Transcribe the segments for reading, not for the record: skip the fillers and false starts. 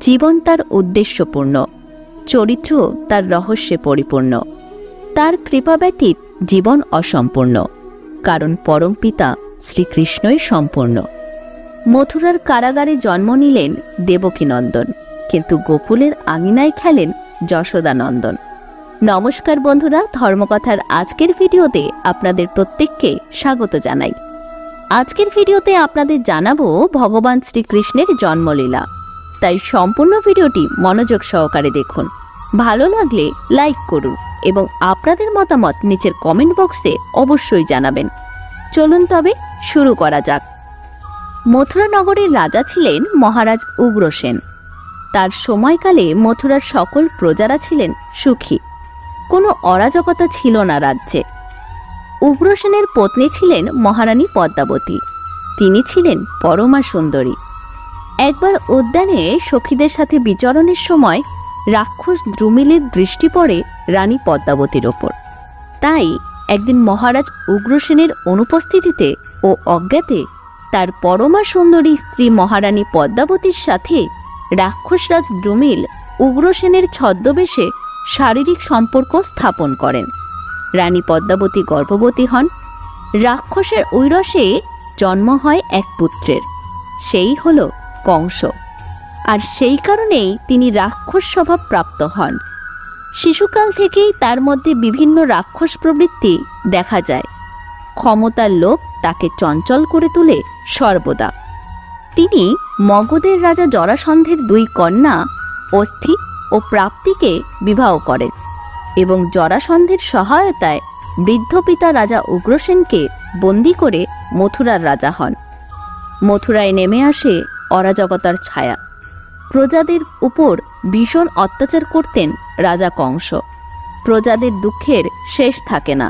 জীবন তার উদ্দেশ্যপূর্ণ, চরিত্র তার রহস্যে পরিপূর্ণ। তার কৃপা ব্যতীত জীবন অসম্পূর্ণ, কারণ পরম পিতা শ্রীকৃষ্ণই সম্পূর্ণ। মথুরার কারাগারে জন্ম নিলেন দেবকীনন্দন, কিন্তু গোকুলের আঙিনায় খেলেন যশোদানন্দন। নমস্কার বন্ধুরা, ধর্মকথার আজকের ভিডিওতে আপনাদের প্রত্যেককে স্বাগত জানাই। আজকের ভিডিওতে আপনাদের জানাবো ভগবান শ্রীকৃষ্ণের জন্মলীলা, তাই সম্পূর্ণ ভিডিওটি মনোযোগ সহকারে দেখুন। ভালো লাগলে লাইক করুন এবং আপনাদের মতামত নিচের কমেন্ট বক্সে অবশ্যই জানাবেন। চলুন তবে শুরু করা যাক। মথুরা নগরের রাজা ছিলেন মহারাজ উগ্রসেন। তার সময়কালে মথুরার সকল প্রজারা ছিলেন সুখী, কোনো অরাজকতা ছিল না রাজ্যে। উগ্রসেনের পত্নী ছিলেন মহারানী পদ্মাবতী। তিনি ছিলেন পরমা সুন্দরী। একবার উদ্যানে সখীদের সাথে বিচরণের সময় রাক্ষস দ্রুমিলের দৃষ্টি পড়ে রানী পদ্মাবতীর ওপর। তাই একদিন মহারাজ উগ্রসেনের অনুপস্থিতিতে ও অজ্ঞাতে তার পরমা সুন্দরী স্ত্রী মহারানী পদ্মাবতীর সাথে রাক্ষসরাজ দ্রুমিল উগ্রসেনের ছদ্মবেশে শারীরিক সম্পর্ক স্থাপন করেন। রানী পদ্মাবতী গর্ভবতী হন। রাক্ষসের ঐরসে জন্ম হয় এক পুত্রের, সেই হল কংস। আর সেই কারণেই তিনি রাক্ষস স্বভাব প্রাপ্ত হন। শিশুকাল থেকেই তার মধ্যে বিভিন্ন রাক্ষস প্রবৃত্তি দেখা যায়। ক্ষমতার লোভ তাকে চঞ্চল করে তোলে সর্বদা। তিনি মগধের রাজা জরাসন্ধের দুই কন্যা অস্থি ও প্রাপ্তিকে বিবাহ করেন এবং জরাসন্ধের সহায়তায় বৃদ্ধ পিতা রাজা উগ্রসেনকে বন্দী করে মথুরার রাজা হন। মথুরায় নেমে আসে অরাজকতার ছায়া। প্রজাদের উপর ভীষণ অত্যাচার করতেন রাজা কংস। প্রজাদের দুঃখের শেষ থাকে না।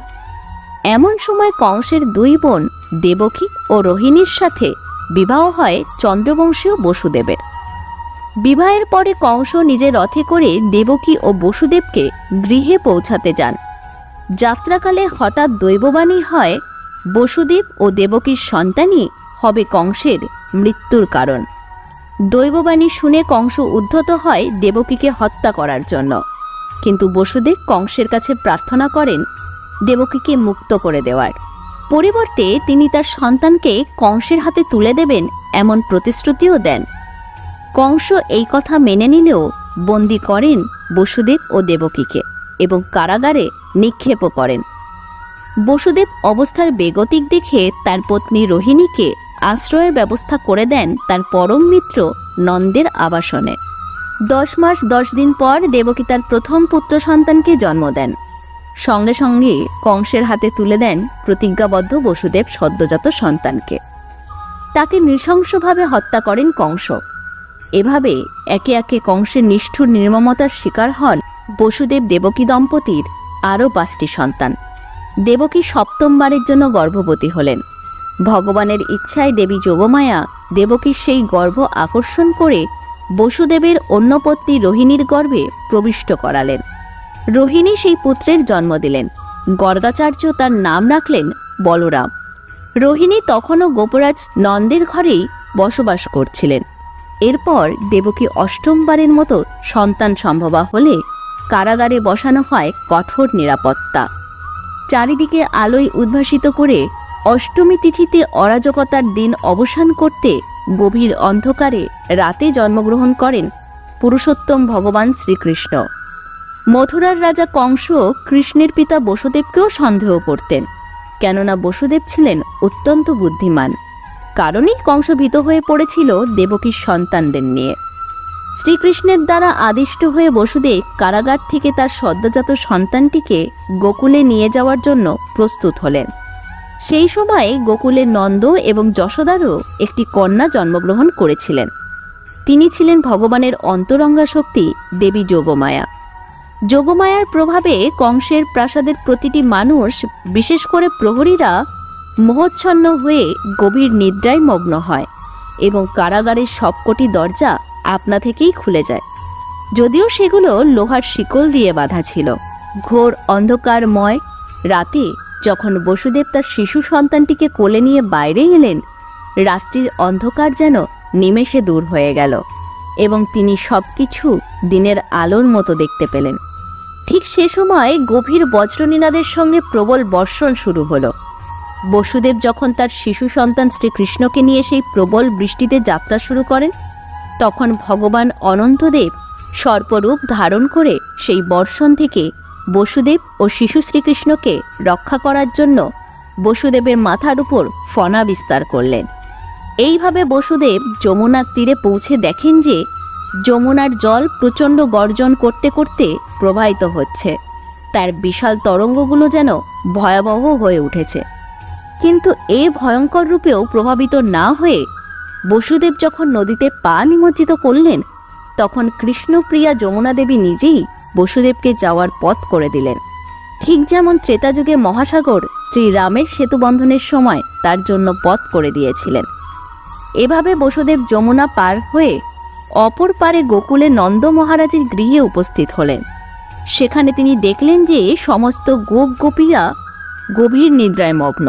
এমন সময় কংসের দুই বোন দেবকী ও রোহিণীর সাথে বিবাহ হয় চন্দ্রবংশীয় বসুদেবের। বিবাহের পরে কংস নিজের রথে করে দেবকী ও বসুদেবকে গৃহে পৌঁছাতে যান। যাত্রাকালে হঠাৎ দৈববাণী হয় বসুদেব ও দেবকীর সন্তানই হবে কংসের মৃত্যুর কারণ। দৈববাণী শুনে কংস উদ্ধত হয় দেবকীকে হত্যা করার জন্য, কিন্তু বসুদেব কংসের কাছে প্রার্থনা করেন দেবকীকে মুক্ত করে দেওয়ার পরিবর্তে তিনি তার সন্তানকে কংসের হাতে তুলে দেবেন এমন প্রতিশ্রুতিও দেন। কংস এই কথা মেনে নিলেও বন্দী করেন বসুদেব ও দেবকীকে এবং কারাগারে নিক্ষেপও করেন। বসুদেব অবস্থার বেগতিক দেখে তার পত্নী রোহিণীকে আশ্রয়ের ব্যবস্থা করে দেন তার পরম মিত্র নন্দের আবাসনে। 10 মাস 10 দিন পর দেবকী তার প্রথম পুত্র সন্তানকে জন্ম দেন। সঙ্গে সঙ্গে কংসের হাতে তুলে দেন প্রতিজ্ঞাবদ্ধ বসুদেব সদ্যজাত সন্তানকে। তাকে নৃশংসভাবে হত্যা করেন কংস। এভাবে একে একে কংসের নিষ্ঠুর নির্মমতার শিকার হন বসুদেব দেবকী দম্পতির আরও 5টি সন্তান। দেবকী সপ্তমবারের জন্য গর্ভবতী হলেন। ভগবানের ইচ্ছায় দেবী যোগমায়া দেবকীর সেই গর্ভ আকর্ষণ করে বসুদেবের অন্য পত্নী রোহিণীর গর্ভে প্রবিষ্ট করালেন। রোহিণী সেই পুত্রের জন্ম দিলেন। গর্গাচার্য তার নাম রাখলেন বলরাম। রোহিণী তখনও গোপরাজ নন্দের ঘরেই বসবাস করছিলেন। এরপর দেবকী অষ্টমবারের মতো সন্তান সম্ভবা হলে কারাগারে বসানো হয় কঠোর নিরাপত্তা। চারিদিকে আলোয় উদ্ভাসিত করে অষ্টমী তিথিতে অরাজকতার দিন অবসান করতে গভীর অন্ধকারে রাতে জন্মগ্রহণ করেন পুরুষোত্তম ভগবান শ্রীকৃষ্ণ। মথুরার রাজা কংস কৃষ্ণের পিতা বসুদেবকেও সন্দেহ করতেন, কেননা বসুদেব ছিলেন অত্যন্ত বুদ্ধিমান। কারণেই কংস ভীত হয়ে পড়েছিল দেবকীর সন্তানদের নিয়ে। শ্রীকৃষ্ণের দ্বারা আদিষ্ট হয়ে বসুদেব কারাগার থেকে তার সদ্যজাত সন্তানটিকে গোকুলে নিয়ে যাওয়ার জন্য প্রস্তুত হলেন। সেই সময় গোকুলে নন্দ এবং যশোদারও একটি কন্যা জন্মগ্রহণ করেছিলেন। তিনি ছিলেন ভগবানের অন্তরঙ্গা শক্তি দেবী যোগমায়া। যোগমায়ার প্রভাবে কংসের প্রাসাদের প্রতিটি মানুষ, বিশেষ করে প্রহরীরা, মোহচ্ছন্ন হয়ে গভীর নিদ্রায় মগ্ন হয় এবং কারাগারের সবকটি দরজা আপনা থেকেই খুলে যায়, যদিও সেগুলো লোহার শিকল দিয়ে বাঁধা ছিল। ঘোর অন্ধকারময় রাতে যখন বসুদেব তার শিশু সন্তানটিকে কোলে নিয়ে বাইরে এলেন, রাত্রির অন্ধকার যেন নিমেষে দূর হয়ে গেল এবং তিনি সবকিছু দিনের আলোর মতো দেখতে পেলেন। ঠিক সে সময় গভীর বজ্রনিনাদের সঙ্গে প্রবল বর্ষণ শুরু হলো। বসুদেব যখন তার শিশু সন্তান শ্রীকৃষ্ণকে নিয়ে সেই প্রবল বৃষ্টিতে যাত্রা শুরু করেন, তখন ভগবান অনন্তদেব সর্পরূপ ধারণ করে সেই বর্ষণ থেকে বসুদেব ও শিশু শ্রীকৃষ্ণকে রক্ষা করার জন্য বসুদেবের মাথার উপর ফনা বিস্তার করলেন। এইভাবে বসুদেব যমুনার তীরে পৌঁছে দেখেন যে যমুনার জল প্রচণ্ড গর্জন করতে করতে প্রবাহিত হচ্ছে। তার বিশাল তরঙ্গগুলো যেন ভয়াবহ হয়ে উঠেছে। কিন্তু এ ভয়ঙ্কর রূপেও প্রভাবিত না হয়ে বসুদেব যখন নদীতে পা নিমজ্জিত করলেন, তখন কৃষ্ণপ্রিয়া যমুনা দেবী নিজেই বসুদেবকে যাওয়ার পথ করে দিলেন। ঠিক যেমন ত্রেতাযুগে মহাসাগর শ্রীরামের সেতুবন্ধনের সময় তার জন্য পথ করে দিয়েছিলেন। এভাবে বসুদেব যমুনা পার হয়ে অপর পারে গোকুলে নন্দ মহারাজের গৃহে উপস্থিত হলেন। সেখানে তিনি দেখলেন যে সমস্ত গোপ গোপীরা গভীর নিদ্রায় মগ্ন।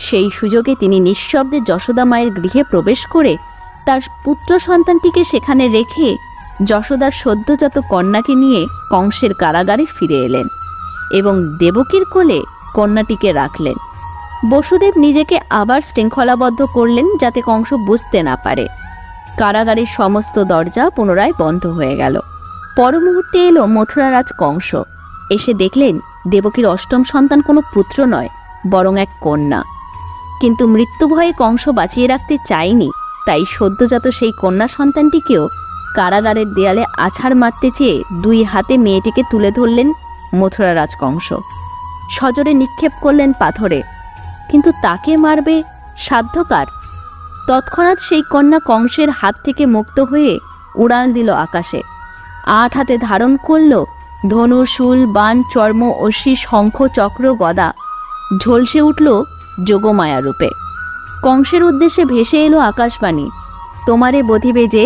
সেই সুযোগে তিনি নিঃশব্দে যশোদা মায়ের গৃহে প্রবেশ করে তার পুত্র সন্তানটিকে সেখানে রেখে যশোদার সদ্যজাত কন্যাকে নিয়ে কংসের কারাগারে ফিরে এলেন এবং দেবকীর কোলে কন্যাটিকে রাখলেন। বসুদেব নিজেকে আবার শৃঙ্খলাবদ্ধ করলেন যাতে কংস বুঝতে না পারে। কারাগারের সমস্ত দরজা পুনরায় বন্ধ হয়ে গেল। পর মুহূর্তে এলো মথুরারাজ কংস। এসে দেখলেন দেবকীর অষ্টম সন্তান কোনো পুত্র নয়, বরং এক কন্যা। কিন্তু মৃত্যু ভয়ে কংস বাঁচিয়ে রাখতে চায়নি, তাই সদ্যজাত সেই কন্যা সন্তানটিকেও কারাগারের দেয়ালে আছাড় মারতে চেয়ে দুই হাতে মেয়েটিকে তুলে ধরলেন মথুরারাজ কংস। সজোরে নিক্ষেপ করলেন পাথরে, কিন্তু তাকে মারবে সাধ্যকার। তৎক্ষণাৎ সেই কন্যা কংসের হাত থেকে মুক্ত হয়ে উড়াল দিল আকাশে। 8 হাতে ধারণ করল ধনু, শূল, বাণ, চর্ম, অশ্বি, শঙ্খ, চক্র, গদা। ঝলসে উঠল যোগমায়া রূপে। কংসের উদ্দেশ্যে ভেসে এলো আকাশবাণী, তোমারে বধিবে যে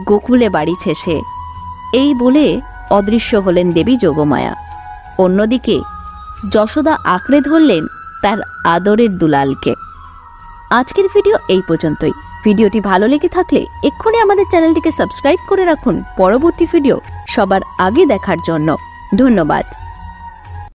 গোকুলে বাড়িছে সে। এই বলে অদৃশ্য হলেন দেবী যোগমায়া। অন্যদিকে যশোদা আঁকড়ে ধরলেন তার আদরের দুলালকে। আজকের ভিডিও এই পর্যন্তই। ভিডিওটি ভালো লেগে থাকলে এক্ষুনি আমাদের চ্যানেলটিকে সাবস্ক্রাইব করে রাখুন পরবর্তী ভিডিও সবার আগে দেখার জন্য। ধন্যবাদ।